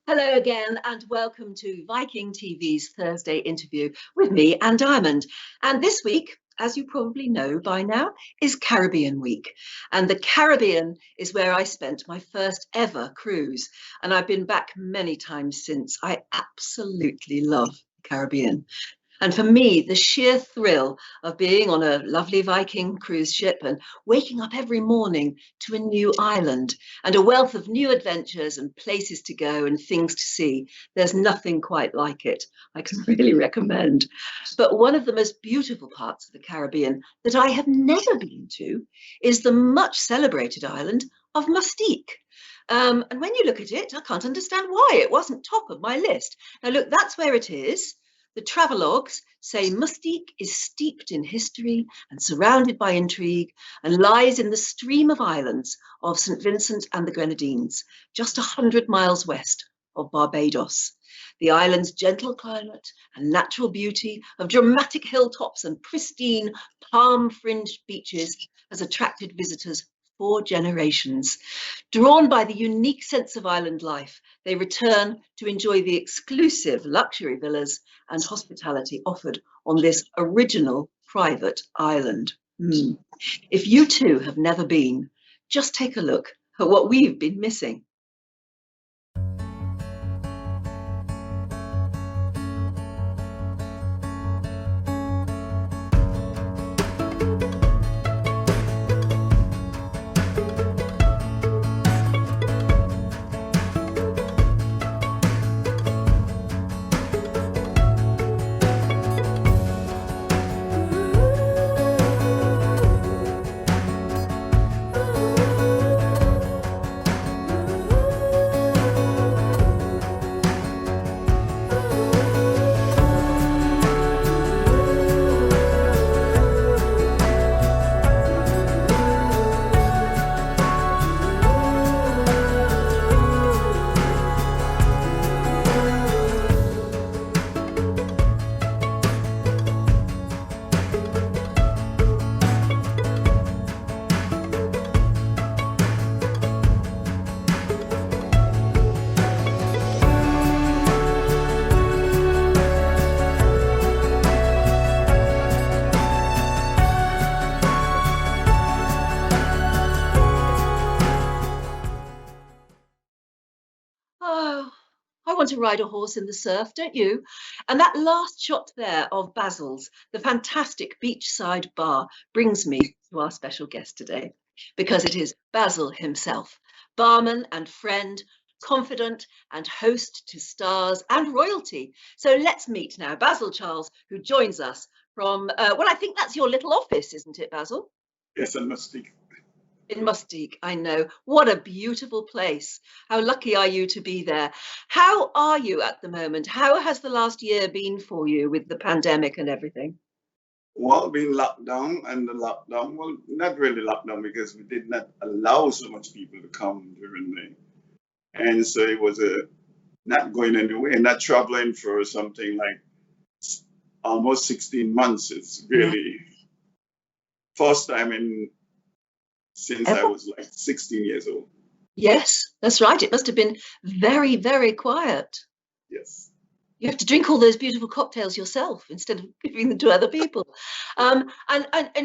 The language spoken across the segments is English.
Hello again and welcome to Viking TV's Thursday interview with me, Anne Diamond. And this week, as you probably know by now, is Caribbean Week. And the Caribbean is where I spent my first ever cruise. And I've been back many times since. I absolutely love the Caribbean. And for me, the sheer thrill of being on a lovely Viking cruise ship and waking up every morning to a new island and a wealth of new adventures and places to go and things to see, there's nothing quite like it. I can really recommend. But one of the most beautiful parts of the Caribbean that I have never been to is the much celebrated island of Mustique. And when you look at it, I can't understand why it wasn't top of my list. Now, look, that's where it is. The travelogues say Mustique is steeped in history and surrounded by intrigue and lies in the stream of islands of St. Vincent and the Grenadines, just 100 miles west of Barbados. The island's gentle climate and natural beauty of dramatic hilltops and pristine palm-fringed beaches has attracted visitors for generations. Drawn by the unique sense of island life, they return to enjoy the exclusive luxury villas and hospitality offered on this original private island. If you too have never been, just take a look at what we've been missing. Oh, I want to ride a horse in the surf, don't you? And that last shot there of Basil's, the fantastic beachside bar, brings me to our special guest today, because it is Basil himself, barman and friend, confidant and host to stars and royalty. So let's meet now Basil Charles, who joins us from, well, I think that's your little office, isn't it, Basil? Yes, in Mustique. In Mustique, I know. What a beautiful place. How lucky are you to be there? How are you at the moment? How has the last year been for you with the pandemic and everything? Well, being locked down and the lockdown, well, not really locked down because we did not allow so much people to come during the, and so it was not going anywhere, not traveling for something like almost 16 months. It's really first time since I was like 16 years old. Yes, that's right. It must have been very, very quiet. Yes. You have to drink all those beautiful cocktails yourself instead of giving them to other people. And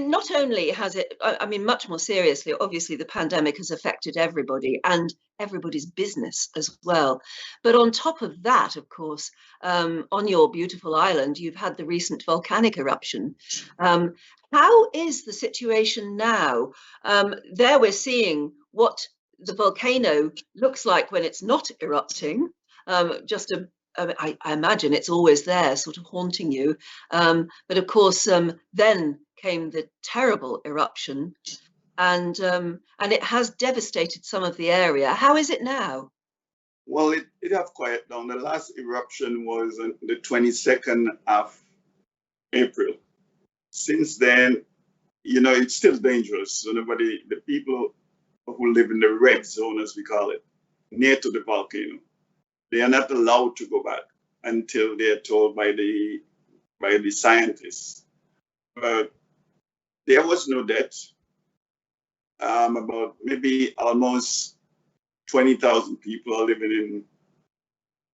not only has it, I mean, much more seriously, obviously the pandemic has affected everybody and everybody's business as well. But on top of that, of course, on your beautiful island, you've had the recent volcanic eruption. How is the situation now? There we're seeing what the volcano looks like when it's not erupting, I imagine it's always there, sort of haunting you. But of course, then came the terrible eruption, and it has devastated some of the area. How is it now? Well, it have quieted down. The last eruption was on the 22nd of April. Since then, it's still dangerous. So the people who live in the red zone, as we call it, near to the volcano, they are not allowed to go back until they are told by the scientists. But there was no death. About maybe almost 20,000 people are living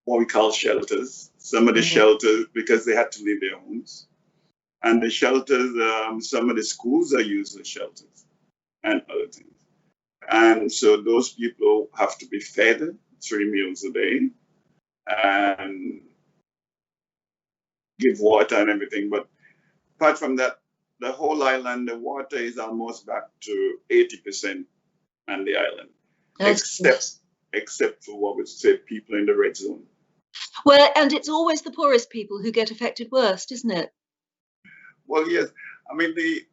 what we call shelters. Some of the shelters, because they had to leave their homes. And the shelters, some of the schools are used as shelters and other things. And so those people have to be fed 3 meals a day and give water and everything. But apart from that, the whole island, the water is almost back to 80% on the island, except for what we say people in the red zone. Well, and it's always the poorest people who get affected worst, isn't it? Well, yes. I mean, the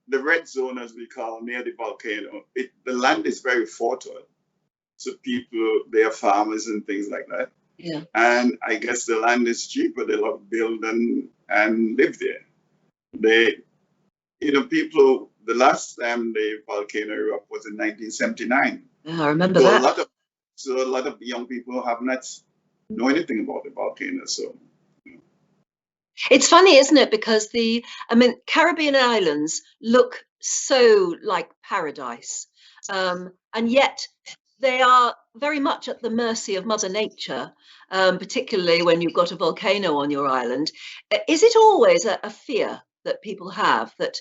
red zone, as we call near the volcano, the land is very fertile. So people, they are farmers and things like that. Yeah. And I guess the land is cheaper. They love to build and live there. People, the last time the volcano erupted was in 1979. Yeah, I remember that. So a lot of young people have not know anything about the volcano. So it's funny, isn't it? Because Caribbean islands look so like paradise, and yet they are very much at the mercy of Mother Nature, particularly when you've got a volcano on your island. Is it always a fear that people have that,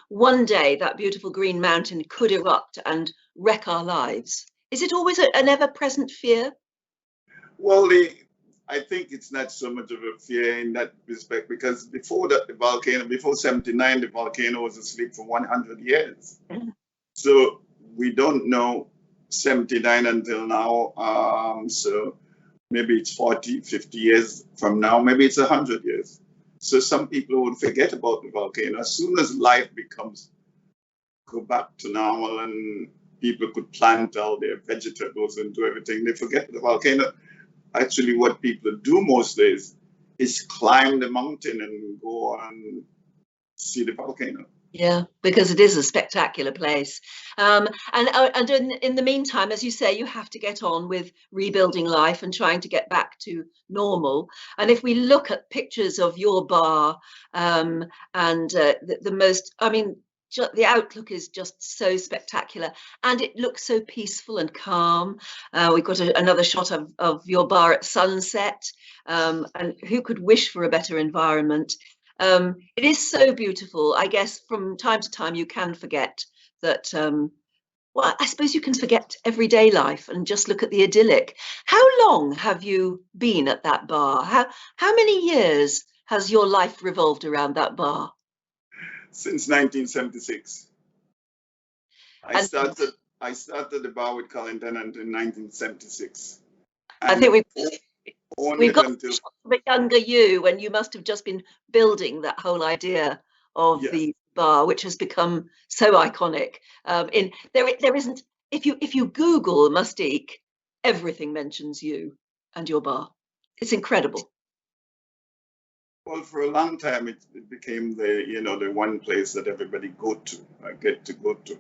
one day that beautiful green mountain could erupt and wreck our lives? Is it always an ever-present fear? Well, I think it's not so much of a fear in that respect, because before 79, the volcano was asleep for 100 years. So we don't know 79 until now. So maybe it's 40, 50 years from now, maybe it's 100 years. So some people would forget about the volcano. As soon as life go back to normal and people could plant all their vegetables and do everything, they forget the volcano. Actually, what people do most days is climb the mountain and go and see the volcano. Yeah, because it is a spectacular place. And in the meantime, as you say, you have to get on with rebuilding life and trying to get back to normal. And if we look at pictures of your bar, the outlook is just so spectacular, and it looks so peaceful and calm. We've got another shot of your bar at sunset, and who could wish for a better environment? It is so beautiful. I guess from time to time you can forget that. Well, I suppose you can forget everyday life and just look at the idyllic. How long have you been at that bar? How many years has your life revolved around that bar? Since 1976. I started the bar with Colin Tennant in 1976. I think we've got a bit younger you when you must have just been building that whole idea of the bar, which has become so iconic. There isn't, if you Google Mustique, everything mentions you and your bar. It's incredible. Well, for a long time, it became the one place that everybody get to go to.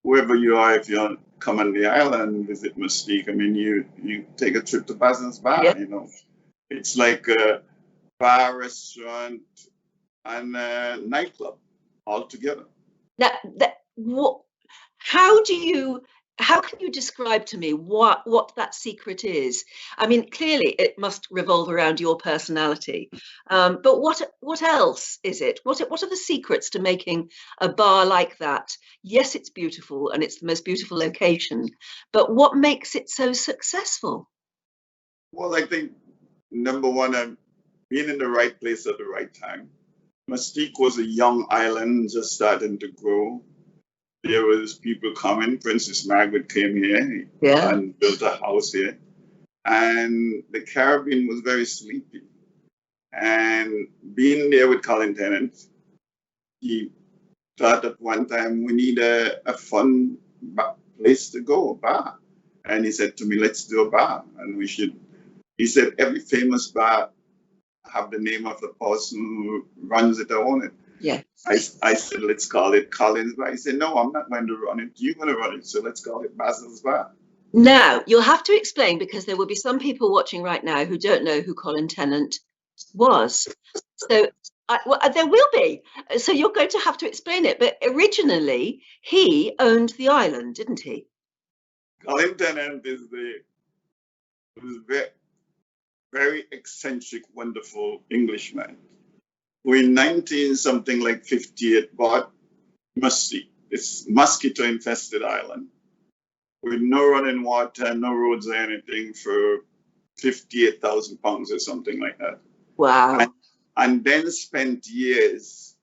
Wherever you are, if you come on the island, visit Mustique, I mean, you take a trip to Basil's Bar, It's like a bar, restaurant, and a nightclub all together. Now, how can you describe to me what that secret is? I mean, clearly it must revolve around your personality, but what else is it? What are the secrets to making a bar like that? Yes, it's beautiful and it's the most beautiful location, but what makes it so successful? Well, I think number one, being in the right place at the right time. Mustique was a young island just starting to grow. There was people coming. Princess Margaret came here and built a house here. And the Caribbean was very sleepy. And being there with Colin Tennant, he thought at one time, we need a fun place to go, a bar. And he said to me, let's do a bar. And he said, every famous bar have the name of the person who runs it or own it. Yeah. I said, let's call it Colin's Bar. He said, no, I'm not going to run it. You're going to run it. So let's call it Basil's Bar. Now, you'll have to explain, because there will be some people watching right now who don't know who Colin Tennant was. So there will be. So you're going to have to explain it. But originally, he owned the island, didn't he? Colin Tennant is the He was very, very eccentric, wonderful Englishman who in 19 something like 58 bought Mustique, this mosquito infested island with no running water, no roads or anything for £58,000 or something like that. Wow. And then spent years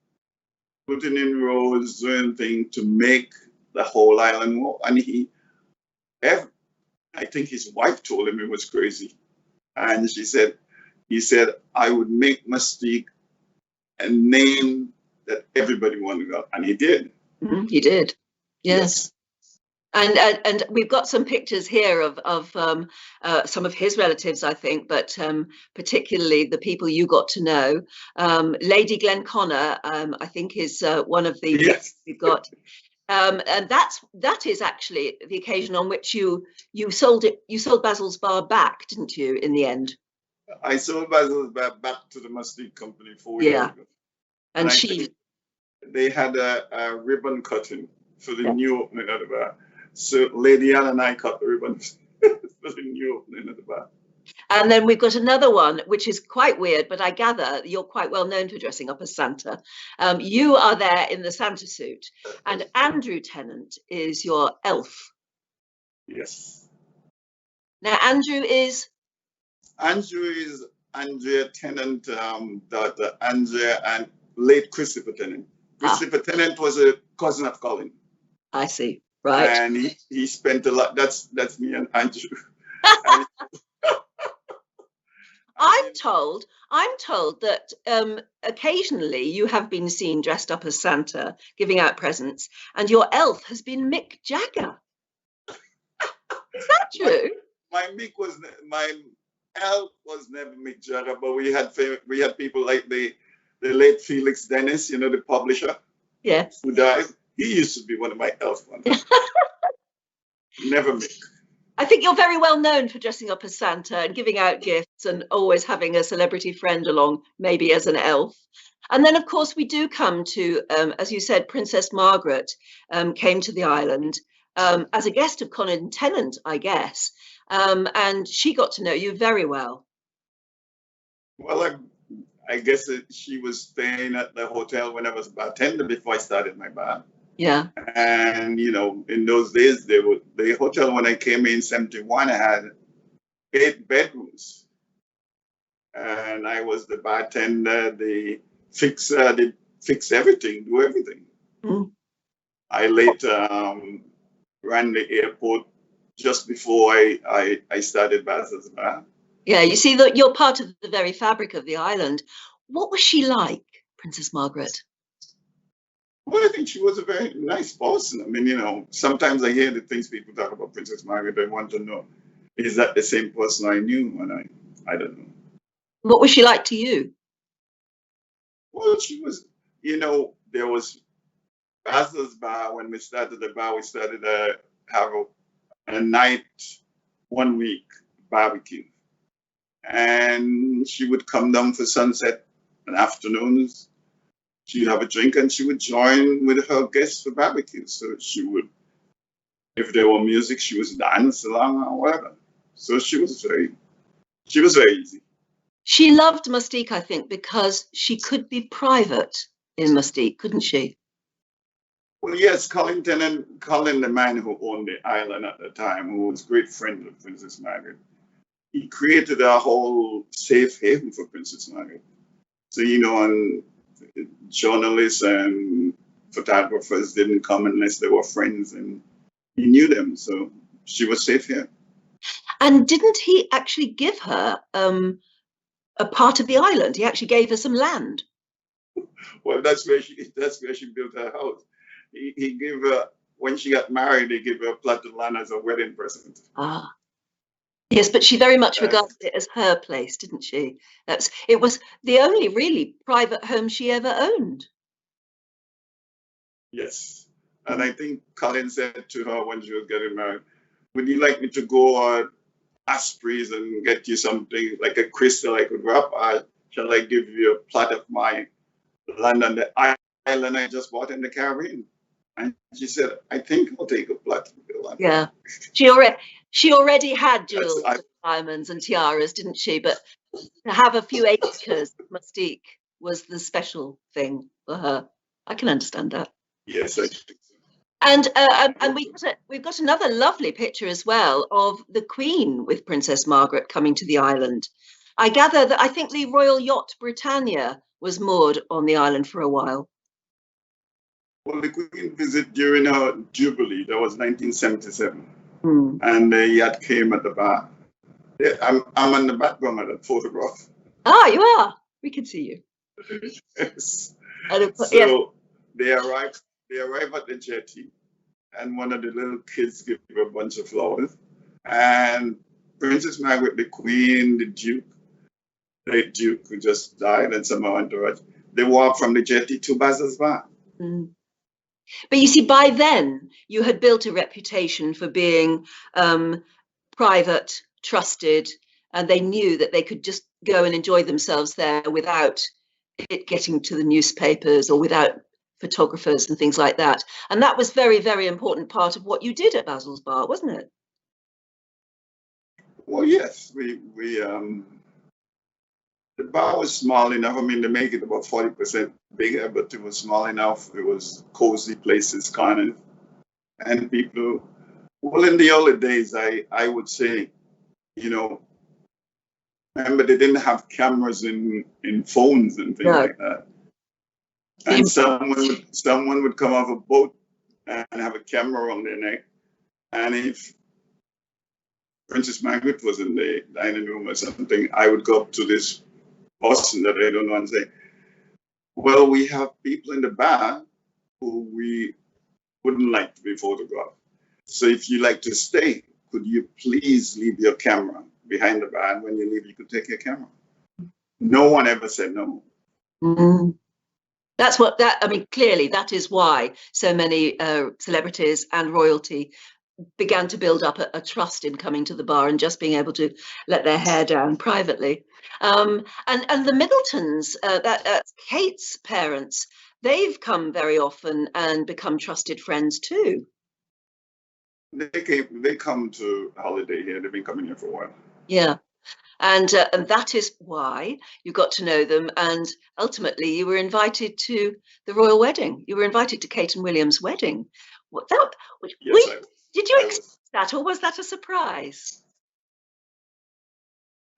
putting in roads, doing things to make the whole island work. And I think his wife told him he was crazy. And he said, I would make Mustique a name that everybody wanted to go. And he did. He did. Yes. And we've got some pictures here of some of his relatives, I think, but particularly the people you got to know. Lady Glenconnor, I think, is one of the yes. we've got. And that is actually the occasion on which you sold Basil's bar back, didn't you, in the end? I sold Basil's bar back to the Mustique company 4 years ago. And they had a ribbon cutting for the new opening of the bar. So Lady Anne and I cut the ribbon for the new opening of the bar. And then we've got another one, which is quite weird, but I gather you're quite well known for dressing up as Santa. You are there in the Santa suit, and Andrew Tennant is your elf. Yes. Now, Andrew is Andrea Tennant, daughter Andrea, and late Christopher Tennant. Christopher Tennant was a cousin of Colin. I see. Right. And he spent a lot. That's me and Andrew. I'm told that occasionally you have been seen dressed up as Santa, giving out presents, and your elf has been Mick Jagger. Is that true? My elf was never Mick Jagger, but we had people like the late Felix Dennis, you know, the publisher. Yes. Who died. He used to be one of my elf ones. Never Mick. I think you're very well known for dressing up as Santa and giving out gifts and always having a celebrity friend along, maybe as an elf. And then, of course, we do come to, as you said, Princess Margaret came to the island as a guest of Colin Tennant, I guess. And she got to know you very well. Well, I guess she was staying at the hotel when I was a bartender before I started my bar. Yeah. And, you know, in those days, the hotel when I came in 71, I had 8 bedrooms. And I was the bartender, the fixer, the fix everything, do everything. Mm. I later ran the airport just before I started Basil's Bar. Yeah, you see that you're part of the very fabric of the island. What was she like, Princess Margaret? Well, I think she was a very nice person. I mean, you know, sometimes I hear the things people talk about Princess Margaret. I want to know, is that the same person I knew? And I don't know. What was she like to you? Well, she was, you know, there was Basil's Bar. When we started the bar, we started to have a night, 1 week barbecue. And she would come down for sunset and afternoons. She'd have a drink and she would join with her guests for barbecue. So she would, if there were music, she would dance along or whatever. So she was very easy. She loved Mustique, I think, because she could be private in Mustique, couldn't she? Well, yes, Colin, the man who owned the island at the time, who was a great friend of Princess Margaret, he created a whole safe haven for Princess Margaret. So, you know, and journalists and photographers didn't come unless they were friends and he knew them. So she was safe here. And didn't he actually give her a part of the island? He actually gave her some land. Well, that's where she built her house. He gave her, when she got married, he gave her a plot of land as a wedding present. Ah. Yes, but she very much regarded it as her place, didn't she? It was the only really private home she ever owned. Yes. And I think Colin said to her when she was getting married, would you like me to go on Aspreys and get you something like a crystal I could wrap? Or shall I give you a plot of my land on the island I just bought in the Caribbean? And she said, I think I'll take a plot of your land. Yeah. She already had jewels. diamonds and tiaras, didn't she? But to have a few acres, Mustique was the special thing for her. I can understand that. Yes, I think so. And we've got another lovely picture as well of the Queen with Princess Margaret coming to the island. I gather that I think the royal yacht Britannia was moored on the island for a while. Well, the Queen visit during her Jubilee, that was 1977, Hmm. and the yacht came at the bar. Yeah, I'm on the background of that photograph. Ah, you are. We can see you. Yes. Yes. So they arrive at the jetty, and one of the little kids give her a bunch of flowers. And Princess Margaret, the Queen, the Duke who just died, and some entourage, they walk from the jetty to Basil's bar. Mm. But you see, by then you had built a reputation for being private, trusted, and they knew that they could just go and enjoy themselves there without it getting to the newspapers or without photographers and things like that. And that was very, very important part of what you did at Basil's bar, wasn't it? Well, yes, the bar was small enough. I mean, they make it about 40% bigger, but it was small enough. It was cozy places, kind of, and people. Well, in the early days, I would say, you know, remember they didn't have cameras in phones and things like that. And someone would come off a boat and have a camera on their neck, and if Princess Margaret was in the dining room or something, I would go up to this person that I don't know and say, well, we have people in the bar who we wouldn't like to be photographed. So if you like to stay, could you please leave your camera behind the bar, and when you leave, you could take your camera. No one ever said no. Mm-hmm. I mean, clearly that is why so many celebrities and royalty began to build up a trust in coming to the bar and just being able to let their hair down privately. And the Middletons, that's Kate's parents, they've come very often and become trusted friends too. They come to holiday here. They've been coming here for a while. Yeah. And that is why you got to know them. And ultimately, you were invited to the royal wedding. You were invited to Kate and William's wedding. Did you expect that, or was that a surprise?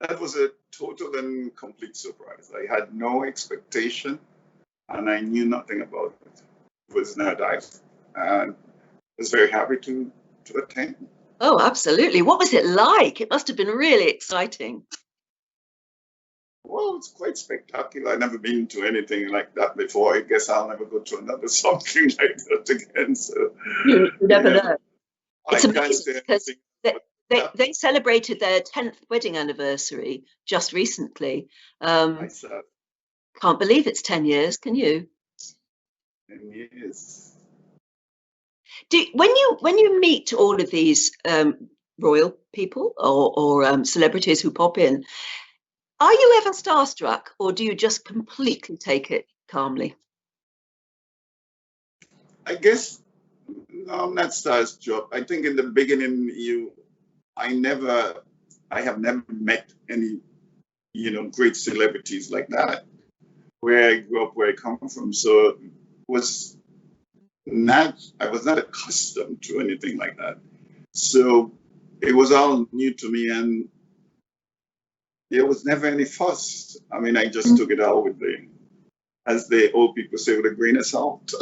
That was a total and complete surprise. I had no expectation, and I knew nothing about it. It was not I was very happy to attend. Oh, absolutely. What was it like? It must have been really exciting. Well, it's quite spectacular. I've never been to anything like that before. I guess I'll never go to another something like that again. So you never know. It's amazing because they celebrated their 10th wedding anniversary just recently. I said, can't believe it's 10 years, can you? 10 years. When you meet all of these royal people or celebrities who pop in, are you ever starstruck, or do you just completely take it calmly? I guess no, I'm not starstruck. I think in the beginning, I have never met any, great celebrities like that. Where I grew up, where I come from, so I was not accustomed to anything like that. So it was all new to me, and there was never any fuss. I mean, I just took it all as the old people say, with a grain of salt.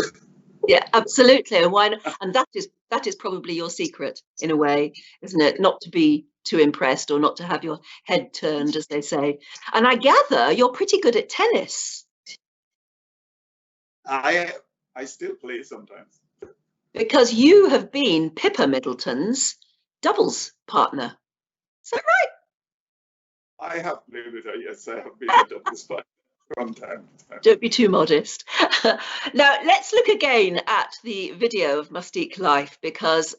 Yeah, absolutely. And why not? And that is probably your secret in a way, isn't it? Not to be too impressed or not to have your head turned, as they say. And I gather you're pretty good at tennis. I still play sometimes. Because you have been Pippa Middleton's doubles partner. Is that right? I have played with her, yes. I have been a doubles partner from time to time. Don't be too modest. Now, let's look again at the video of Mustique Life, because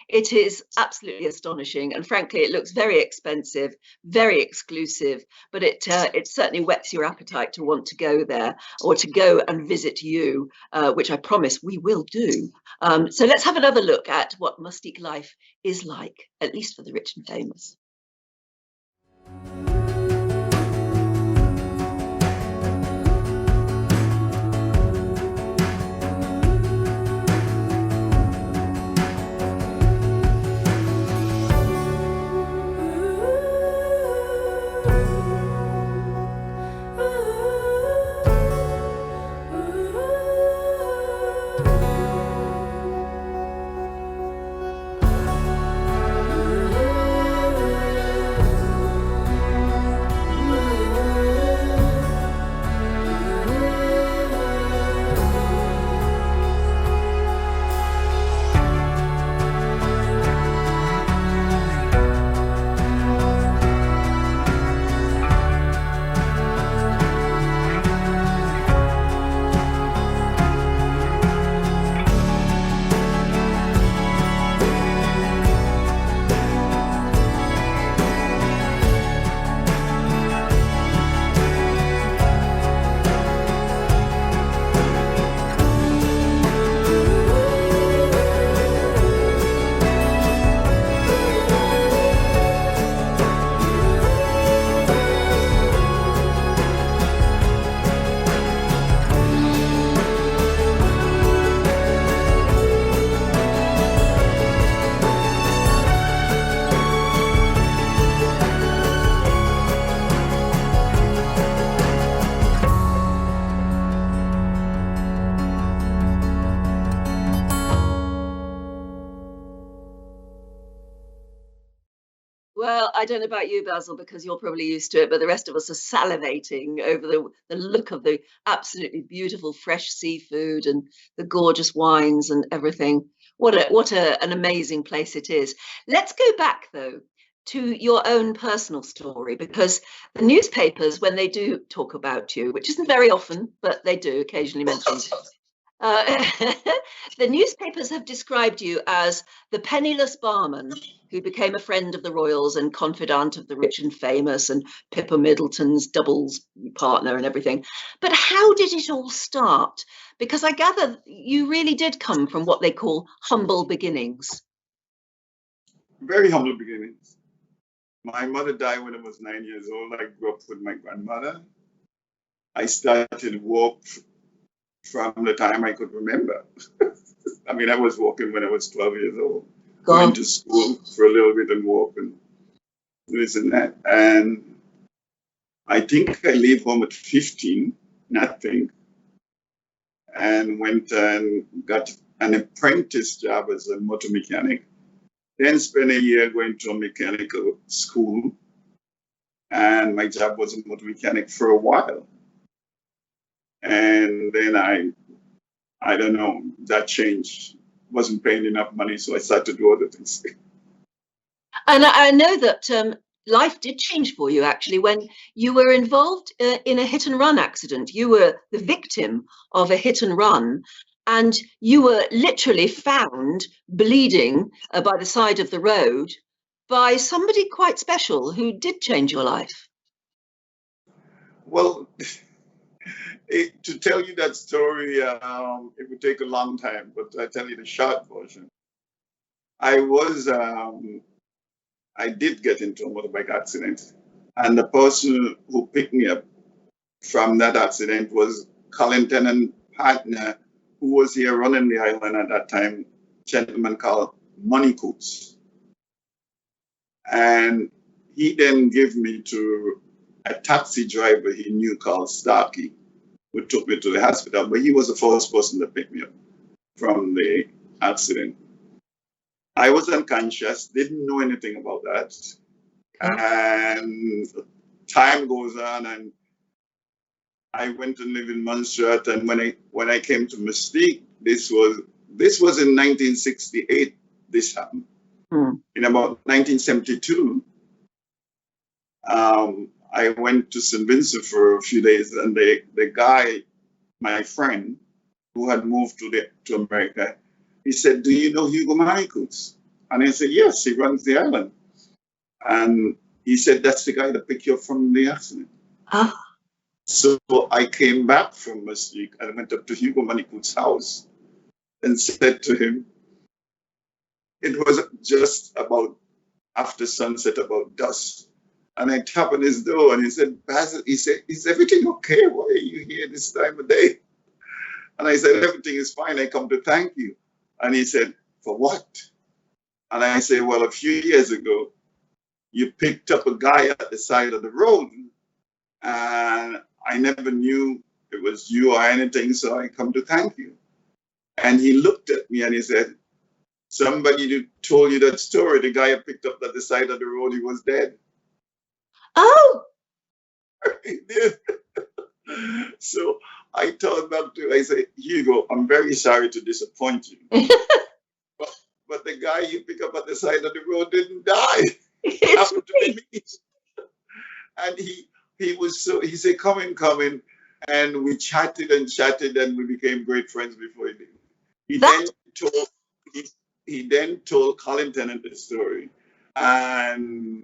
it is absolutely astonishing. And frankly, it looks very expensive, very exclusive, but it certainly whets your appetite to want to go there or to go and visit you, which I promise we will do. So let's have another look at what Mustique Life is like, at least for the rich and famous. Well, I don't know about you, Basil, because you're probably used to it, but the rest of us are salivating over the look of the absolutely beautiful fresh seafood and the gorgeous wines and everything. An amazing place it is. Let's go back though to your own personal story, because the newspapers, when they do talk about you, which isn't very often, but they do occasionally mention you, the newspapers have described you as the penniless barman who became a friend of the royals and confidant of the rich and famous and Pippa Middleton's doubles partner and everything. But how did it all start? Because I gather you really did come from what they call humble beginnings. Very humble beginnings. My mother died when I was 9 years old. I grew up with my grandmother. I started walk from the time I could remember. I mean, I was walking when I was 12 years old. Going to school for a little bit and walk and this and that. And I think I left home at 15, and went and got an apprentice job as a motor mechanic. Then spent a year going to a mechanical school. And my job was a motor mechanic for a while. And then I don't know, that changed. Wasn't paying enough money, so I started to do other things. And I know that life did change for you, actually, when you were involved in a hit and run accident. You were the victim of a hit and run, and you were literally found bleeding by the side of the road by somebody quite special who did change your life. Well, to tell you that story, it would take a long time, but I tell you the short version. I did get into a motorbike accident, and the person who picked me up from that accident was Colin Tennant's partner, who was here running the island at that time, a gentleman called Money Coots. And he then gave me to a taxi driver he knew called Starkey, who took me to the hospital, but he was the first person to pick me up from the accident. I was unconscious, didn't know anything about that. And time goes on, and I went to live in Montserrat. And when I came to Mustique, this was in 1968. This happened. In about 1972. I went to St. Vincent for a few days, and the guy, my friend, who had moved to America, he said, "Do you know Hugo Maricoots?" And I said, "Yes, he runs the island." And he said, "That's the guy that picked you up from the accident." So I came back from Mustique and went up to Hugo Maricoots' house and said to him, it was just about after sunset, about dusk. And I tapped on his door and he said, Basil, he said, is everything okay? Why are you here this time of day? And I said, everything is fine. I come to thank you. And he said, for what? And I said, well, a few years ago, you picked up a guy at the side of the road and I never knew it was you or anything. So I come to thank you. And he looked at me and he said, somebody told you that story. The guy I picked up at the side of the road, he was dead. Oh, He did. So I told back to him, I said, Hugo, I'm very sorry to disappoint you. but the guy you pick up at the side of the road didn't die. It happened to me. And he said, come in. And we chatted and we became great friends before he did. He then told Colin Tennant the story. And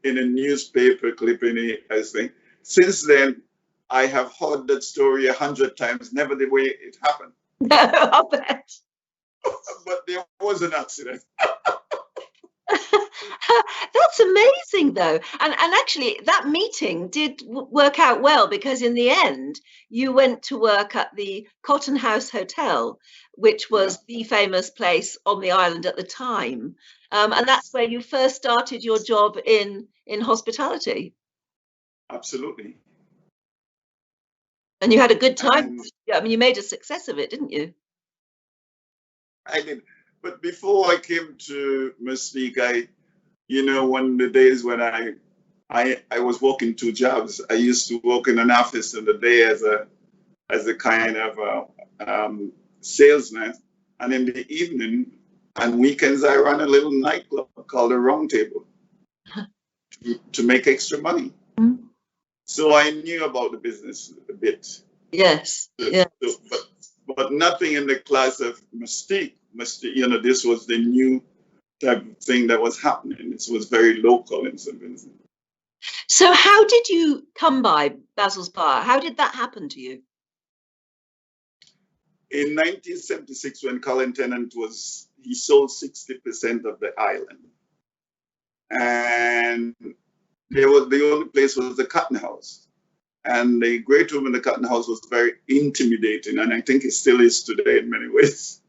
in a newspaper clipping, I think, since then, I have heard that story 100 times, never the way it happened. No, I bet. But there was an accident. That's amazing, though. And actually, that meeting did work out well, because in the end, you went to work at the Cotton House Hotel, which was the famous place on the island at the time. And that's where you first started your job in hospitality. Absolutely. And you had a good time. I mean, you made a success of it, didn't you? I did. But before I came to Mustique, one the days when I was working two jobs. I used to work in an office in the day as a kind of salesman, and in the evening and weekends I ran a little nightclub called the Round Table to make extra money. Mm-hmm. So I knew about the business a bit. Yes. Yes. But nothing in the class of Mustique. This was the new type of thing that was happening. This was very local in St. Vincent. So how did you come by Basil's Bar? How did that happen to you? In 1976, when Colin Tennant he sold 60% of the island. And the only place was the Cotton House. And the great room in the Cotton House was very intimidating, and I think it still is today in many ways.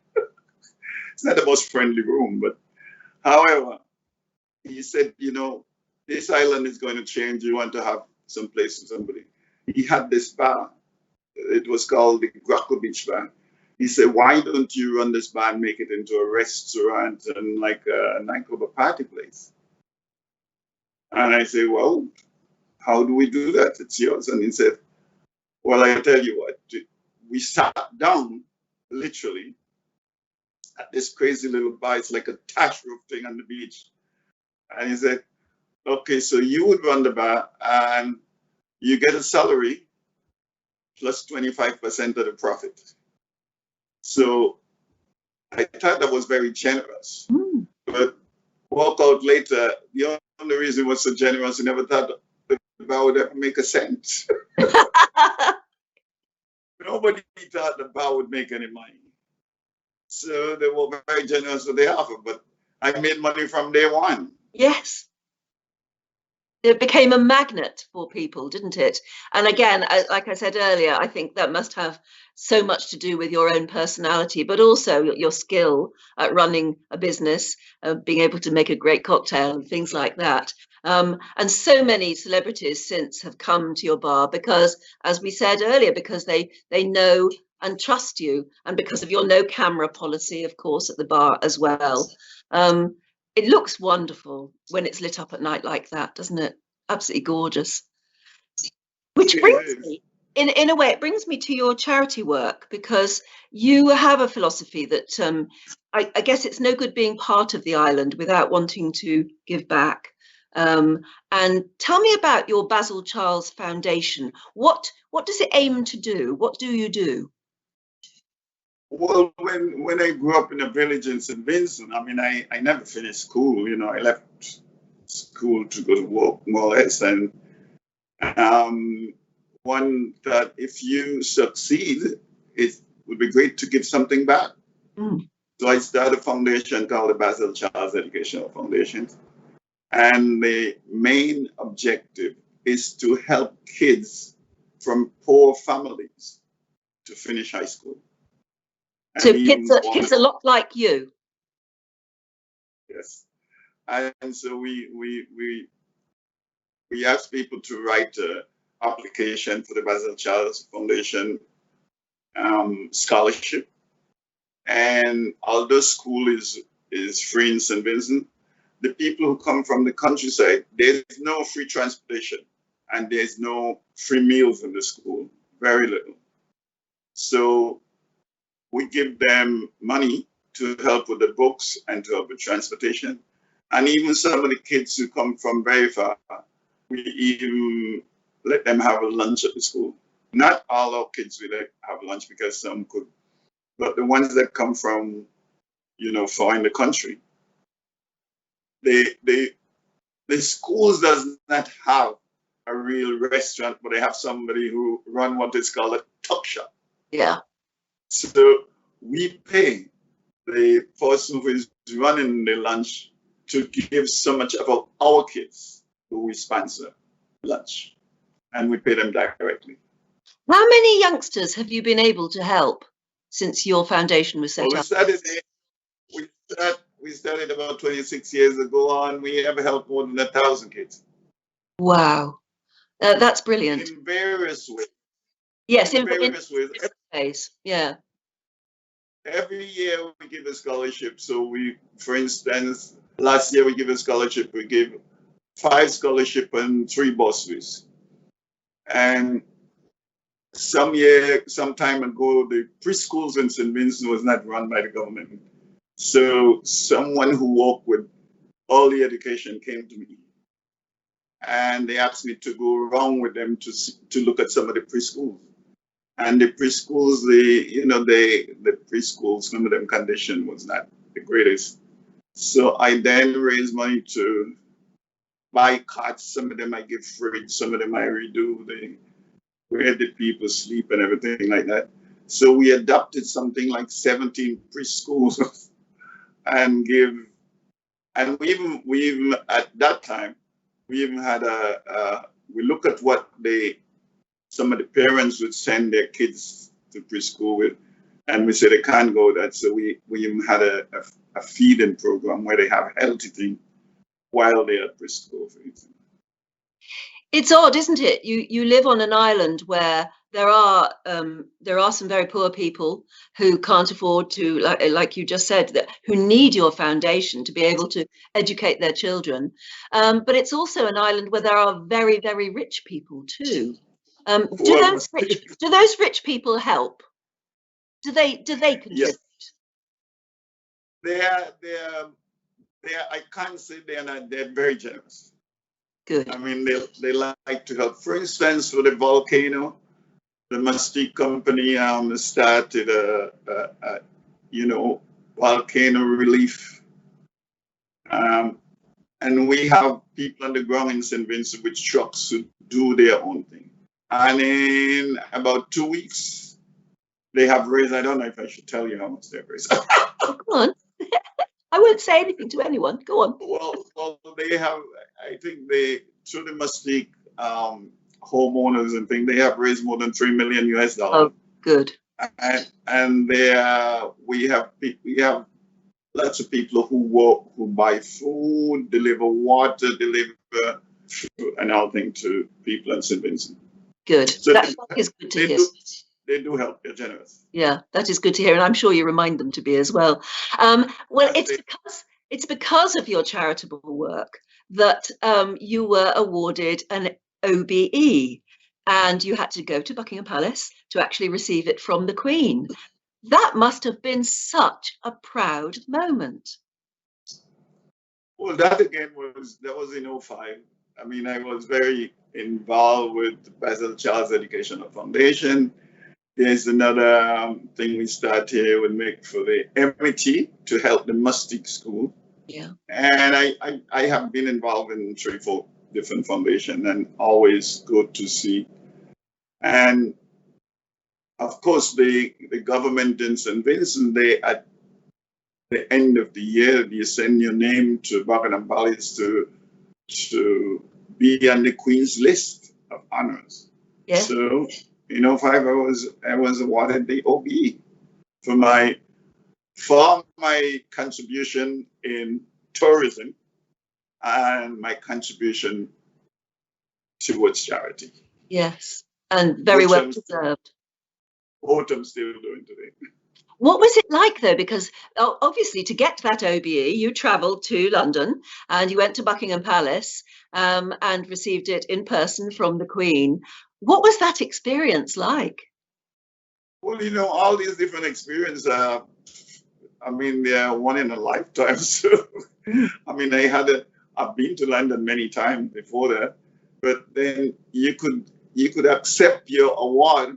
It's not the most friendly room, but however, he said, this island is going to change. You want to have some place for somebody. He had this bar. It was called the Grackle Beach Bar. He said, why don't you run this bar and make it into a restaurant and like a nightclub, a party place? And I said, well, how do we do that? It's yours. And he said, well, I tell you what, we sat down literally at this crazy little bar. It's like a thatch roof thing on the beach. And he said, okay, so you would run the bar and you get a salary plus 25% of the profit. So I thought that was very generous. Mm. But walk out later, the only reason it was so generous, I never thought the bar would ever make a cent. Nobody thought the bar would make any money. So they were very generous with the offer, but I made money from day one. Yes. It became a magnet for people, didn't it? And again, like I said earlier, I think that must have so much to do with your own personality, but also your skill at running a business, being able to make a great cocktail and things like that. And so many celebrities since have come to your bar because, as we said earlier, because they know and trust you, and because of your no camera policy, of course, at the bar as well. It looks wonderful when it's lit up at night like that, doesn't it? Absolutely gorgeous. Which brings me, in a way, it brings me to your charity work, because you have a philosophy that I guess it's no good being part of the island without wanting to give back. And tell me about your Basil Charles Foundation. What does it aim to do? What do you do? Well, when I grew up in a village in St. Vincent, I mean, I never finished school. I left school to go to work, more or less. And one that if you succeed, it would be great to give something back. Mm. So I started a foundation called the Basil Charles Educational Foundation. And the main objective is to help kids from poor families to finish high school. So kids a lot like you. Yes. And so we ask people to write an application for the Basil Charles Foundation scholarship. And although school is free in St. Vincent, the people who come from the countryside, there's no free transportation and there's no free meals in the school, very little. So we give them money to help with the books and to help with transportation. And even some of the kids who come from very far, we even let them have a lunch at the school. Not all our kids will have lunch because some could, but the ones that come from, far in the country, the schools does not have a real restaurant, but they have somebody who run what is called a tuck shop. Yeah. So we pay the person who is running the lunch to give so much of our kids who we sponsor lunch, and we pay them directly. How many youngsters have you been able to help since your foundation was set up? We started about 26 years ago, and we have helped more than 1,000 kids. Wow, that's brilliant. In various ways. Yes, in various ways. Yeah. Every year we give a scholarship. So for instance, last year we gave a scholarship. We gave 5 scholarships and 3 bursaries. And some time ago, the preschools in St. Vincent was not run by the government. So someone who worked with early education came to me, and they asked me to go around with them to look at some of the preschools. And the preschools, the preschools, some of them condition was not the greatest. So I then raised money to buy cots. Some of them I give free, some of them I redo where the people sleep and everything like that. So we adopted something like 17 preschools and we even at that time, we even had we look at what some of the parents would send their kids to preschool with, and we said they can't go that. So we even had a feeding program where they have healthy things while they're at preschool, for example. It's odd, isn't it? You live on an island where there are some very poor people who can't afford to, like you just said, who need your foundation to be able to educate their children. But it's also an island where there are very, very rich people too. Do those rich people help? Do they contribute? Yes. I can't say they're not. They're very generous. Good. I mean, they like to help. For instance, for the volcano, the Mustique company started a volcano relief, and we have people on the ground in St. Vincent with trucks who do their own thing. And in about 2 weeks, they have raised. I don't know if I should tell you how much they've raised. Oh, go on. I won't say anything to anyone. Go on. Well, they have. I think through the Mustique homeowners and things, they have raised more than $3 million US. Oh, good. And we have lots of people who work, who buy food, deliver water, deliver food and all things to people in St. Vincent. Good. So that is good to hear. They do help. They're generous. Yeah, that is good to hear, and I'm sure you remind them to be as well. Well, it's because of your charitable work that you were awarded an OBE, and you had to go to Buckingham Palace to actually receive it from the Queen. That must have been such a proud moment. Well, that was in 2005. I mean, I was very involved with the Basil Charles Educational Foundation. There's another thing we start here with make for the MIT to help the Mustique school. Yeah. And I have been involved in 3-4 different foundations and always good to see. And of course, the government in St. Vincent, they at the end of the year, you send your name to Buckingham Palace to be on the Queen's list of honors. Yeah. So, you know, I was awarded the OBE for my contribution in tourism and my contribution towards charity. Yes, and very well deserved. Both I'm still doing today. What was it like, though? Because obviously, to get that OBE, you travelled to London and you went to Buckingham Palace and received it in person from the Queen. What was that experience like? Well, you know, all these different experiences, I mean, they're one in a lifetime. So, I mean, I've been to London many times before that, but then you could accept your award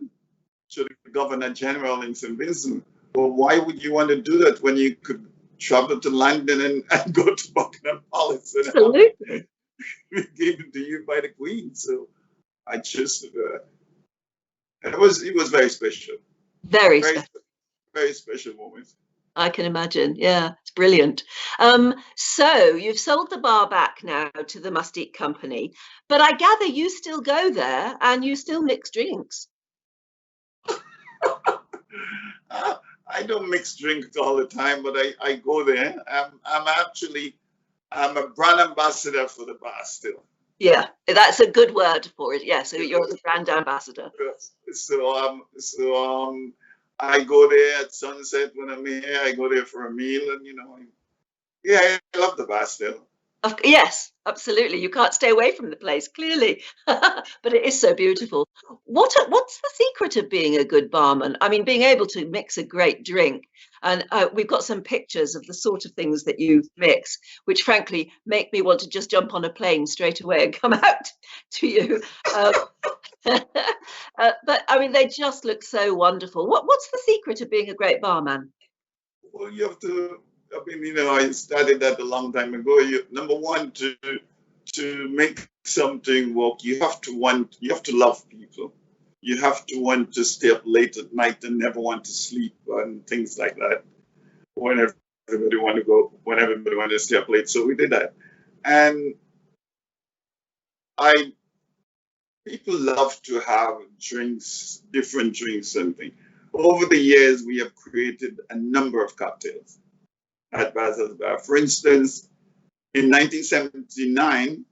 to the Governor General in St. Vincent. Well, why would you want to do that when you could travel to London and go to Buckingham Palace and Absolutely. it given to you by the Queen? So I just it was very special. Very special. Very special moment. I can imagine. Yeah, it's brilliant. So you've sold the bar back now to the Mustique company, but I gather you still go there and you still mix drinks. I don't mix drinks all the time, but I go there. I'm a brand ambassador for the bar still. Yeah, that's a good word for it. Yeah, so you're the brand ambassador. So I go there at sunset when I'm here. I go there for a meal, and you know, I love the bar still. Yes, absolutely. You can't stay away from the place, clearly, but it is so beautiful. What's the secret of being a good barman? I mean, being able to mix a great drink, and we've got some pictures of the sort of things that you mix, which frankly make me want to just jump on a plane straight away and come out to you. But I mean, they just look so wonderful. What's the secret of being a great barman? Well, you have to. I mean, you know, I started that a long time ago. Number one, to make something work, you have to love people. You have to want to stay up late at night and never want to sleep and things like that. When everybody want to stay up late, so we did that. And people love to have drinks, different drinks and things. Over the years, we have created a number of cocktails at Basil's Bar. For instance, in 1979,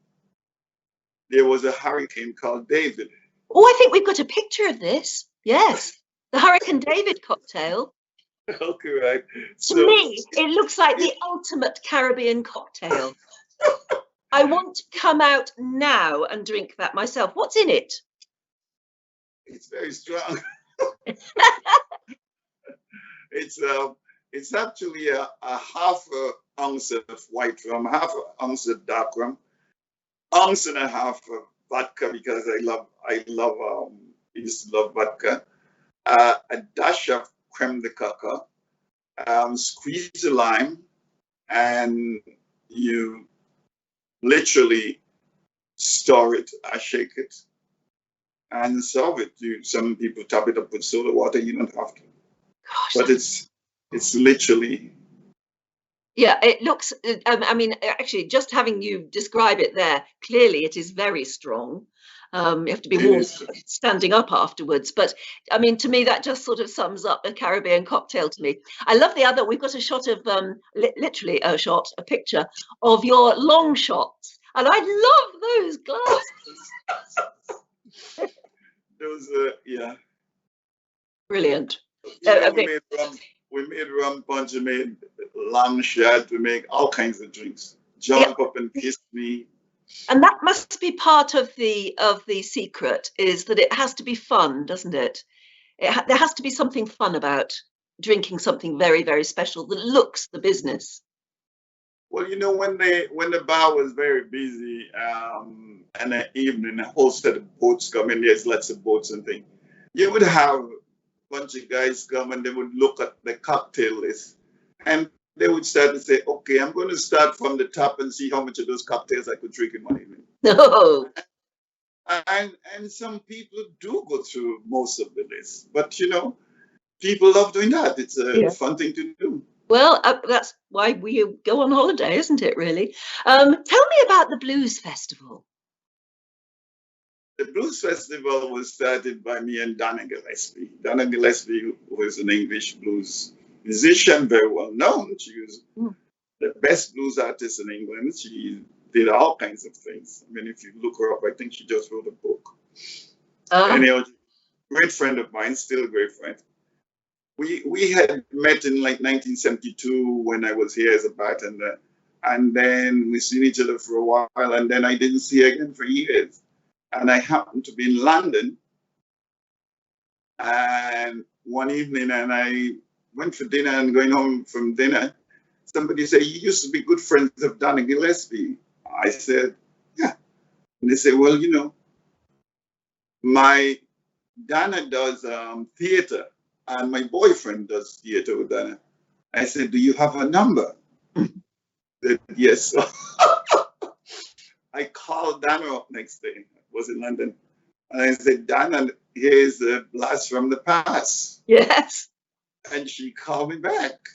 there was a hurricane called David. Oh, I think we've got a picture of this. Yes, the Hurricane David cocktail. Okay, right. To me, it looks like the ultimate Caribbean cocktail. I want to come out now and drink that myself. What's in it? It's very strong. It's actually a half an ounce of white rum, half an ounce of dark rum, ounce and a half of vodka because I used to love vodka, a dash of creme de coco, squeeze a lime, and you literally stir it, shake it, and serve it. Some people top it up with soda water. You don't have to. Gosh, but it's literally. Yeah, it looks. I mean, actually, just having you describe it there, clearly it is very strong. You have to be warm standing up afterwards. But I mean, to me, that just sort of sums up a Caribbean cocktail to me. I love the other. We've got a shot of literally a picture of your long shots, and I love those glasses. Those, yeah. Brilliant. We made rum punch, we made long shot, we make all kinds of drinks. Jump up and kiss me. And that must be part of the secret, is that it has to be fun, doesn't it? There has to be something fun about drinking something very, very special that looks the business. Well, you know, when the bar was very busy, in the evening, a whole set of boats come in. There's lots of boats and things. You would have a bunch of guys come and they would look at the cocktail list, and they would start to say, "Okay, I'm going to start from the top and see how much of those cocktails I could drink in one evening." No. And some people do go through most of the list, but you know, people love doing that. It's a fun thing to do. Well, that's why we go on holiday, isn't it, really? Tell me about the Blues Festival. The Blues Festival was started by me and Donna Gillespie. Donna Gillespie was an English blues musician, very well known. She was the best blues artist in England. She did all kinds of things. I mean, if you look her up, I think she just wrote a book. Anyhow, great friend of mine, still a great friend. We had met in like 1972 when I was here as a bartender. And then we seen each other for a while, and then I didn't see her again for years. And I happened to be in London, and one evening, and I went for dinner, and going home from dinner, somebody said, "You used to be good friends of Donna Gillespie." I said, "Yeah." And they said, "Well, you know, my Donna does theater, and my boyfriend does theater with Donna." I said, "Do you have her number?" They said, "Yes." I called Donna up next day. I was in London. And I said, "Donna, here's a blast from the past." Yes. And she called me back.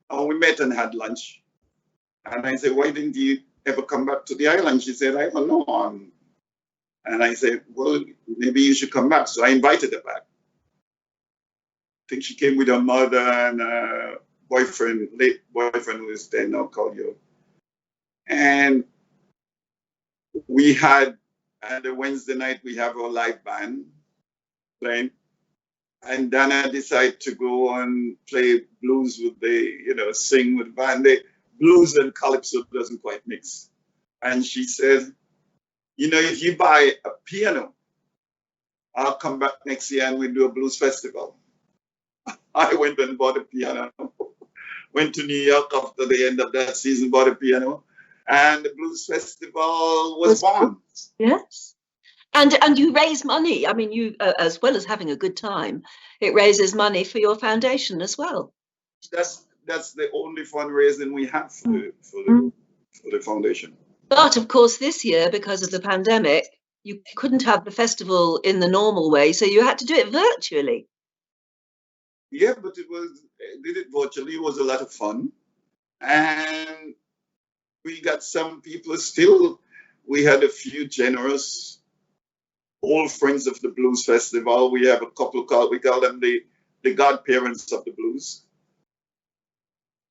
And we met and had lunch. And I said, "Why didn't you ever come back to the island?" She said, "I don't know." And I said, "Well, maybe you should come back." So I invited her back. I think she came with her mother and her boyfriend, late boyfriend who is dead now, called you. And we had, and the Wednesday night, we have our live band playing. And Donna decided to go and play blues with sing with the band. Blues and calypso doesn't quite mix. And she said, "You know, if you buy a piano, I'll come back next year and we'll do a blues festival." I went and bought a piano. Went to New York after the end of that season, bought a piano. And the Blues Festival was born. Yes. And you raise money. I mean, you, as well as having a good time, it raises money for your foundation as well. That's the only fundraising we have for the foundation. But of course, this year, because of the pandemic, you couldn't have the festival in the normal way, so you had to do it virtually. Yeah, but did it virtually. It was a lot of fun. And we got some people still. We had a few generous old friends of the Blues Festival. We have a couple we call them the godparents of the blues.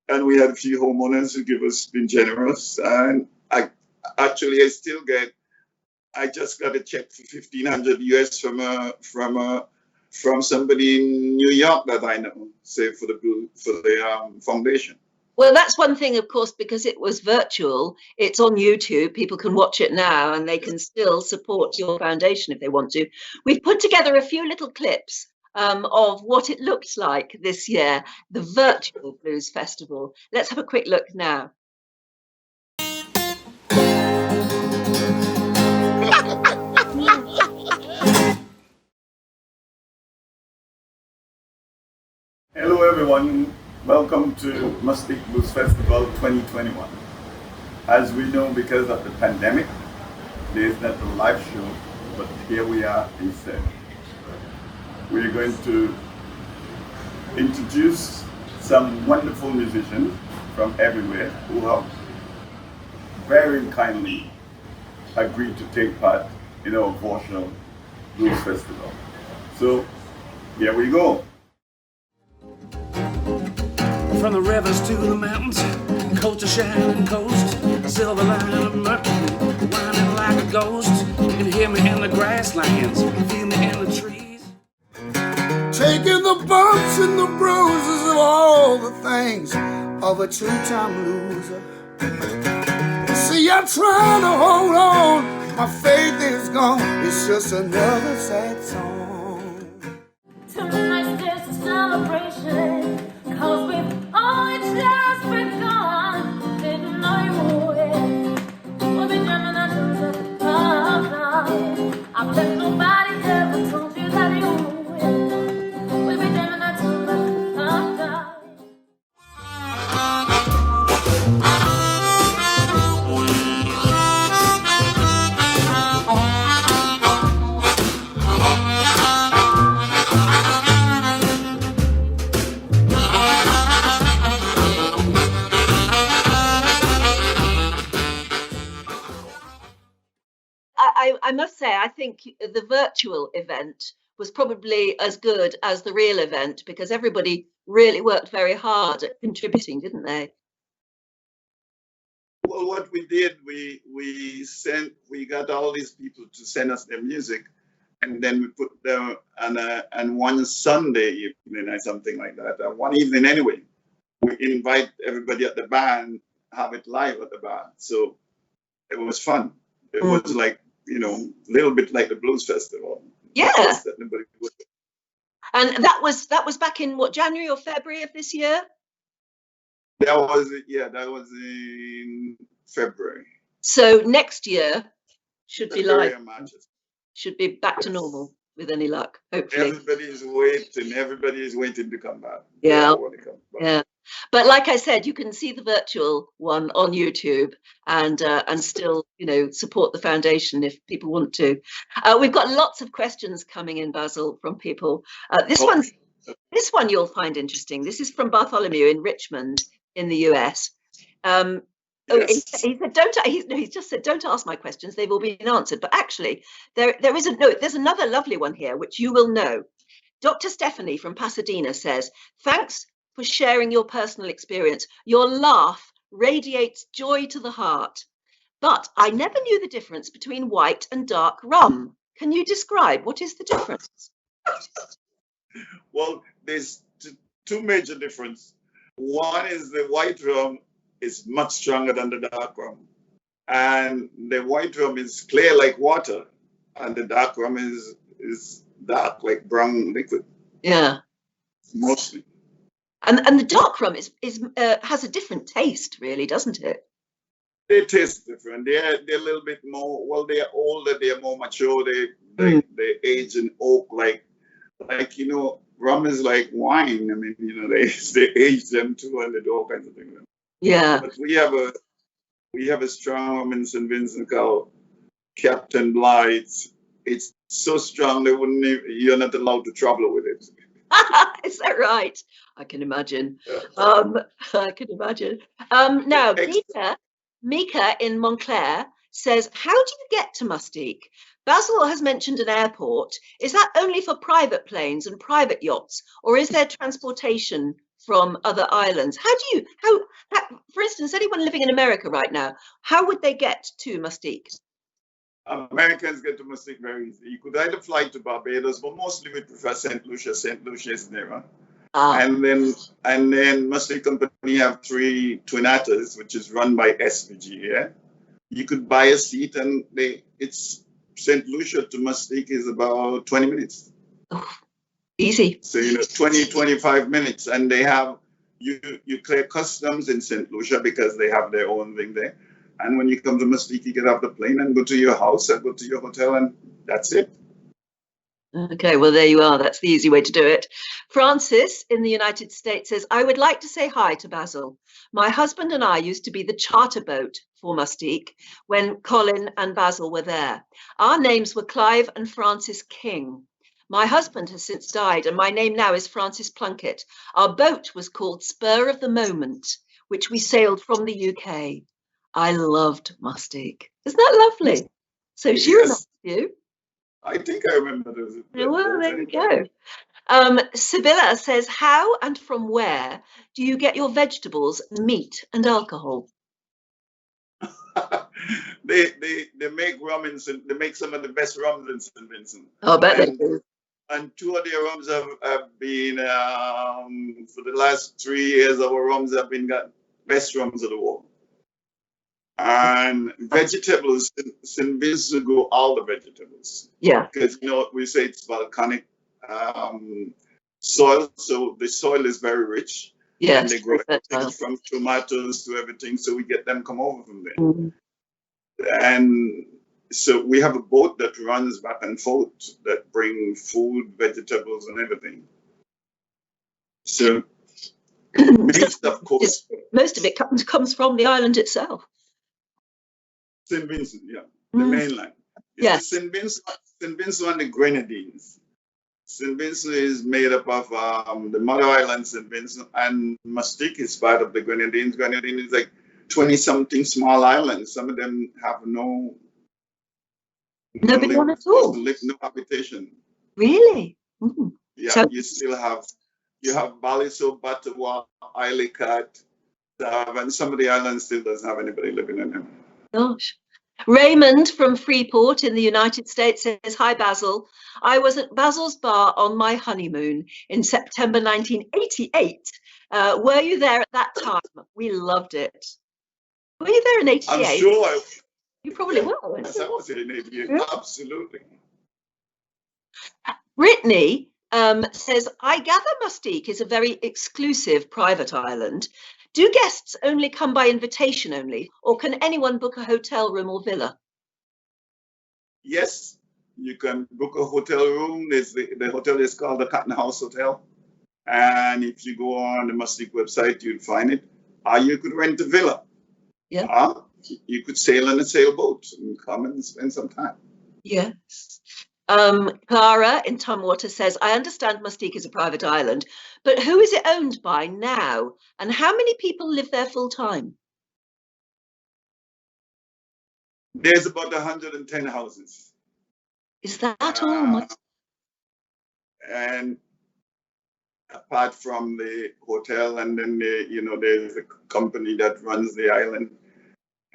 And we had a few homeowners who been generous. And I just got a check for $1,500 from somebody in New York that I know, say for the foundation. Well, that's one thing, of course, because it was virtual. It's on YouTube. People can watch it now and they can still support your foundation if they want to. We've put together a few little clips of what it looks like this year, the virtual Blues Festival. Let's have a quick look now. Hello, everyone. Welcome to Mustique Blues Festival 2021. As we know, because of the pandemic, there's not a live show, but here we are instead. We're going to introduce some wonderful musicians from everywhere who have very kindly agreed to take part in our virtual Blues Festival. So, here we go. From the rivers to the mountains, coast to shining coast, silver line of mercury, winding like a ghost. You can hear me in the grasslands, feel me in the trees. Taking the bumps and the bruises of all the things of a two-time loser. See, I'm trying to hold on, my faith is gone, it's just another sad song. Tonight's just a celebration, 'cause we've only just begun. Didn't know you would. We'll be jamming until the night. I bet nobody ever told you that you would. We'll be jamming until the night. must say, I think the virtual event was probably as good as the real event because everybody really worked very hard at contributing, didn't they? Well, what we did, we got all these people to send us their music, and then we put them on one Sunday evening or something like that. One evening anyway, we invite everybody at the bar and have it live at the bar. So it was fun. It was like, a little bit like the blues festival. Yeah. That and that was back in what, January or February of this year? That was in February. So next year should be live. March. Should be back to normal with any luck, hopefully. Everybody is waiting to come back. Yeah. Yeah. But like I said, you can see the virtual one on YouTube and still, support the foundation if people want to. We've got lots of questions coming in, Basil, from people. This one you'll find interesting. This is from Bartholomew in Richmond in the US. Yes. He said, he's just said, don't ask my questions. They've all been answered. But actually, there's another lovely one here, which you will know. Dr. Stephanie from Pasadena says, thanks for sharing your personal experience. Your laugh radiates joy to the heart. But I never knew the difference between white and dark rum. Can you describe what is the difference? Well, there's two major differences. One is the white rum is much stronger than the dark rum. And the white rum is clear like water, and the dark rum is dark like brown liquid. Yeah. Mostly. And the dark rum has a different taste, really, doesn't it? They taste different. They're a little bit more. Well, they're older. They're more mature. They age in oak, like rum is like wine. I mean, they age them too, and they do all kinds of things. Yeah. But we have a strong rum in St. Vincent called Captain Blight's. It's so strong you're not allowed to travel with it. Is that right? I can imagine. I can imagine. Now, Mika in Montclair says, how do you get to Mustique? Basil has mentioned an airport. Is that only for private planes and private yachts, or is there transportation from other islands? How, for instance, anyone living in America right now, how would they get to Mustique? Americans get to Mustique very easy. You could either fly to Barbados, but mostly we prefer St. Lucia. St. Lucia is nearer. And then Mustique Company have 3 twin atters, which is run by SVG here. You could buy a seat, and it's St. Lucia to Mustique is about 20 minutes. Oh, easy. So 20-25 minutes, and they have you clear customs in St. Lucia because they have their own thing there. And when you come to Mustique, you get off the plane and go to your house and go to your hotel, and that's it. Okay, well, there you are. That's the easy way to do it. Francis in the United States says, I would like to say hi to Basil. My husband and I used to be the charter boat for Mustique when Colin and Basil were there. Our names were Clive and Francis King. My husband has since died, and my name now is Francis Plunkett. Our boat was called Spur of the Moment, which we sailed from the UK. I loved Mustique. Isn't that lovely? So she remembers you. I think I remember those. Well, there we go. Sibylla says, how and from where do you get your vegetables, meat and alcohol? They make rum they make some of the best rums in St. Vincent. Oh, I bet they do. And 2 of their rums have been, for the last 3 years, our rums have been got best rums of the world. And vegetables, St. Vincent grow all the vegetables. Yeah. Because, we say it's volcanic soil, so the soil is very rich. Yeah. And they grow things from tomatoes to everything, so we get them come over from there. Mm-hmm. And so we have a boat that runs back and forth that bring food, vegetables, and everything. So, meat, of course. Most of it comes from the island itself. St. Vincent, yeah, the mainland. Yes. St. Vincent and the Grenadines. St. Vincent is made up of the mother island, St. Vincent, and Mustique is part of the Grenadines. Grenadines is like 20-something small islands. Some of them have no Nobody on at all. No habitation. Really? Mm. Yeah, So, you have Baliso, Batawa, Islicat, and some of the islands still doesn't have anybody living in them. gosh. Raymond from Freeport in the United States says, "Hi, Basil. I was at Basil's Bar on my honeymoon in September 1988. Were you there at that time? We loved it." Were you there in 88? I'm sure You probably were. yes, I was in 88. Yeah. Absolutely. Brittany says, "I gather Mustique is a very exclusive private island. Do guests only come by invitation only, or can anyone book a hotel room or villa?" Yes, you can book a hotel room. The hotel is called the Cotton House Hotel. And if you go on the Mustique website, you'll find it. Or you could rent a villa. Yeah. Or you could sail on a sailboat and come and spend some time. Yes. Clara in Tumwater says, "I understand Mustique is a private island, but who is it owned by now? And how many people live there full time?" There's about 110 houses. Is that all? And apart from the hotel, and then there's a company that runs the island.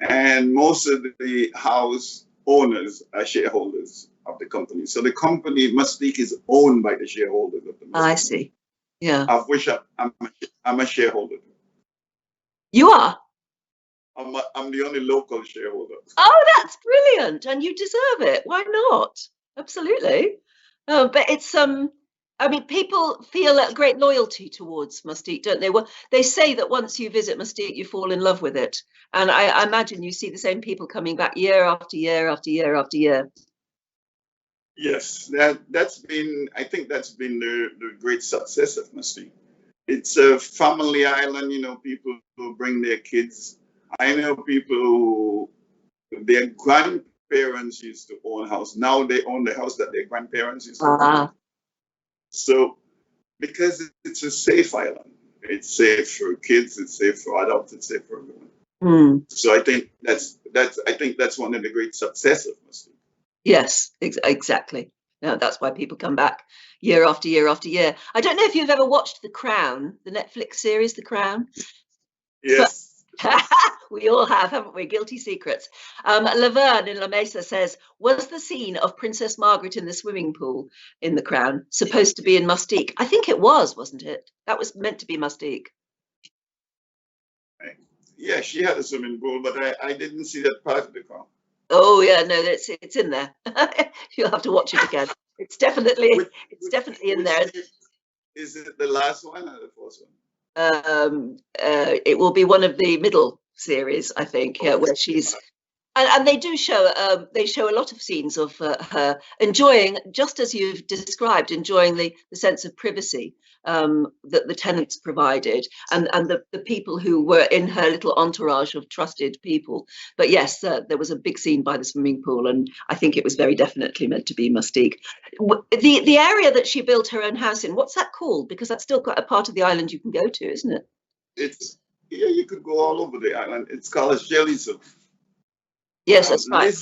And most of the house owners are shareholders of the company. So the company, Mustique, is owned by the shareholders of the Mustique. I see. Yeah. Of which I'm a shareholder. You are? I'm the only local shareholder. Oh, that's brilliant. And you deserve it. Why not? Absolutely. But it's I mean, people feel a great loyalty towards Mustique, don't they? Well, they say that once you visit Mustique, you fall in love with it. And I imagine you see the same people coming back year after year after year after year. Yes, I think that's been the great success of Mustique. It's a family island, people who bring their kids. I know people who, their grandparents used to own a house. Now they own the house that their grandparents used to own. So, because it's a safe island, it's safe for kids, it's safe for adults, it's safe for everyone. Mm. So I think that's one of the great successes of Mustique. Yes, exactly. No, that's why people come back year after year after year. I don't know if you've ever watched The Crown, the Netflix series, The Crown. Yes. We all have, haven't we? Guilty secrets. Laverne in La Mesa says, "Was the scene of Princess Margaret in the swimming pool in The Crown supposed to be in Mustique?" I think it was, wasn't it? That was meant to be Mustique. Yeah, she had a swimming pool, but I didn't see that part of The Crown. Oh yeah, no, it's in there. You'll have to watch it again. It's definitely in there. Is it the last one or the first one? It will be one of the middle series, I think, where she's, and they do show a lot of scenes of her enjoying, just as you've described, enjoying the sense of privacy that the tenants provided, and the people who were in her little entourage of trusted people. But yes, there was a big scene by the swimming pool, and I think it was very definitely meant to be Mustique. The area that she built her own house in, what's that called? Because that's still quite a part of the island you can go to, isn't it? You could go all over the island. It's called Jeliso. Yes, that's right.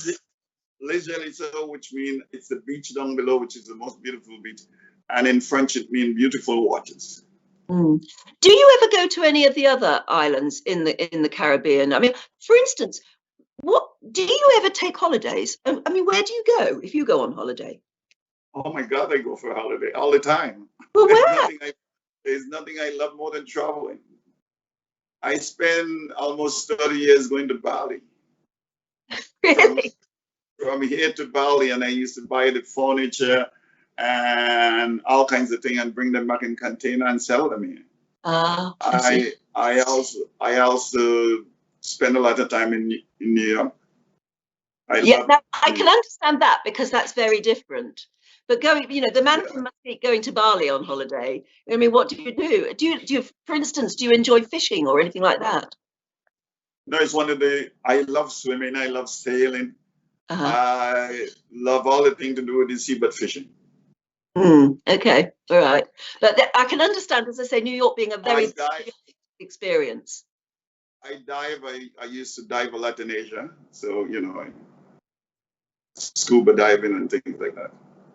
Les Jeliso, which means it's the beach down below, which is the most beautiful beach. And in French, it means beautiful waters. Mm. Do you ever go to any of the other islands in the Caribbean? I mean, for instance, what do you ever take holidays? I mean, where do you go if you go on holiday? Oh my God, I go for a holiday all the time. Well, where? There's nothing I love more than traveling. I spend almost 30 years going to Bali. Really? From here to Bali, and I used to buy the furniture and all kinds of things and bring them back in container and sell them here. I also spend a lot of time in New York. I can understand that, because that's very different. But going, the man from Mustique going to Bali on holiday, I mean, what do you do? Do you, for instance, do you enjoy fishing or anything like that? No, it's I love swimming, I love sailing. I love all the things to do with the sea, but fishing. Okay, all right. But I can understand, as I say, New York being a very experience. I dive. I used to dive a lot in Asia, so scuba diving and things like that.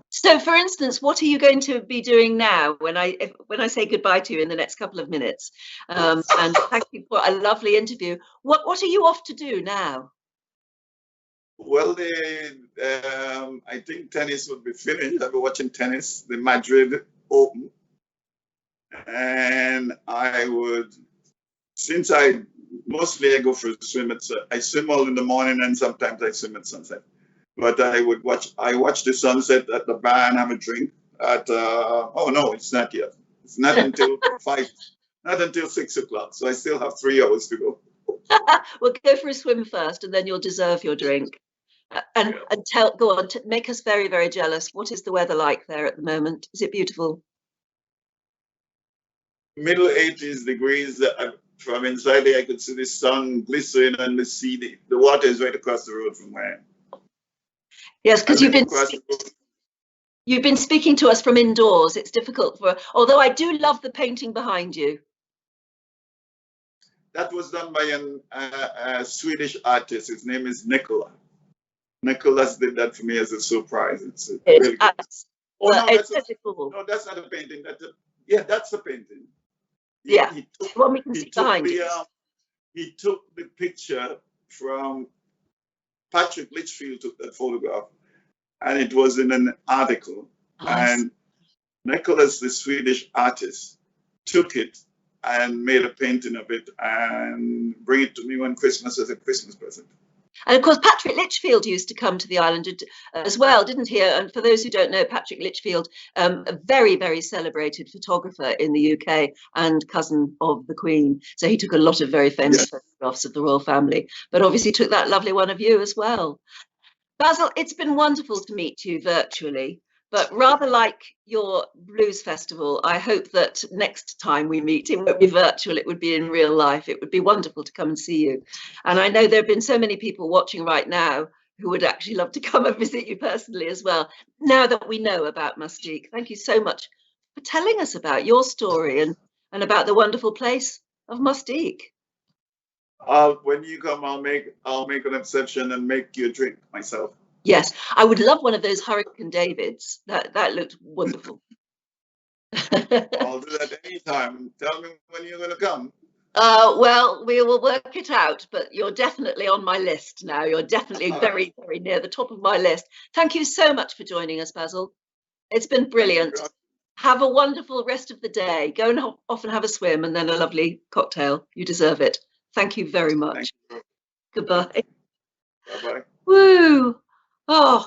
So, for instance, what are you going to be doing now when I say goodbye to you in the next couple of minutes? And thank you for a lovely interview. What are you off to do now? Well, I think tennis would be finished. I've been watching tennis, the Madrid Open. And I would, since I go for a swim. I swim all in the morning and sometimes I swim at sunset. But I watch the sunset at the bar and have a drink at, oh no, it's not yet. It's not until 6 o'clock. So I still have 3 hours to go. Well, go for a swim first and then you'll deserve your drink. And go on, make us very, very jealous. What is the weather like there at the moment? Is it beautiful? Middle 80s degrees. From inside there, I could see the sun glistening and the sea. The water is right across the road from where I am. Yes, because you've been speaking to us from indoors. It's difficult although I do love the painting behind you. That was done by a Swedish artist. His name is Nicola. Nicholas did that for me as a surprise. It's really good. Oh, no, no, that's not a painting. That's a painting. We can see behind you. He took the picture from Patrick Litchfield, took that photograph, and it was in an article. And Nicholas, the Swedish artist, took it and made a painting of it and bring it to me one Christmas as a Christmas present. And of course, Patrick Litchfield used to come to the island as well, didn't he? And for those who don't know, Patrick Litchfield, a very, very celebrated photographer in the UK and cousin of the Queen. So he took a lot of very famous photographs of the royal family, but obviously took that lovely one of you as well. Basil, it's been wonderful to meet you virtually, but rather like your blues festival, I hope that next time we meet, it won't be virtual, it would be in real life. It would be wonderful to come and see you. And I know there have been so many people watching right now who would actually love to come and visit you personally as well, now that we know about Mustique. Thank you so much for telling us about your story and about the wonderful place of Mustique. When you come, I'll make an exception and make you a drink myself. Yes, I would love one of those Hurricane Davids. That looked wonderful. I'll do that anytime. Tell me when you're going to come. Well, we will work it out, but you're definitely on my list now. You're definitely very, very near the top of my list. Thank you so much for joining us, Basil. It's been brilliant. Have a wonderful rest of the day. Go and off and have a swim and then a lovely cocktail. You deserve it. Thank you very much. Thank you. Goodbye. Bye-bye. Woo! Oh,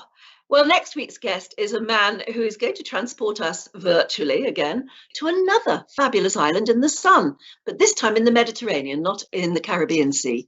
well, next week's guest is a man who is going to transport us virtually again to another fabulous island in the sun, but this time in the Mediterranean, not in the Caribbean Sea.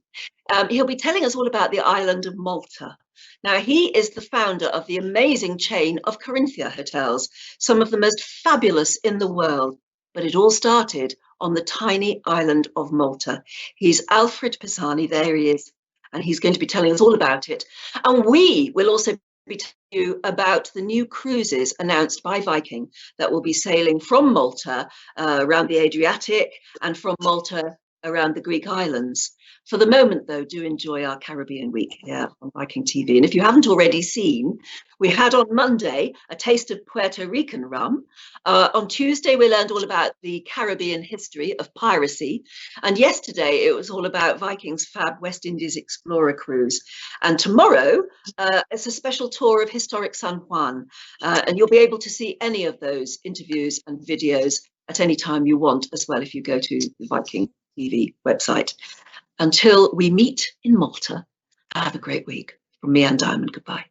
He'll be telling us all about the island of Malta. Now, he is the founder of the amazing chain of Corinthia hotels, some of the most fabulous in the world, but it all started on the tiny island of Malta. He's Alfred Pisani, there he is. And he's going to be telling us all about it. And we will also be telling you about the new cruises announced by Viking that will be sailing from Malta around the Adriatic and from Malta around the Greek islands. For the moment, though, do enjoy our Caribbean week here on Viking TV. And if you haven't already seen, we had on Monday a taste of Puerto Rican rum. On Tuesday, we learned all about the Caribbean history of piracy. And yesterday, it was all about Viking's fab West Indies Explorer cruise. And tomorrow, it's a special tour of historic San Juan. And you'll be able to see any of those interviews and videos at any time you want as well if you go to the Viking TV website. Until we meet in Malta, have a great week. From me and Diamond, goodbye.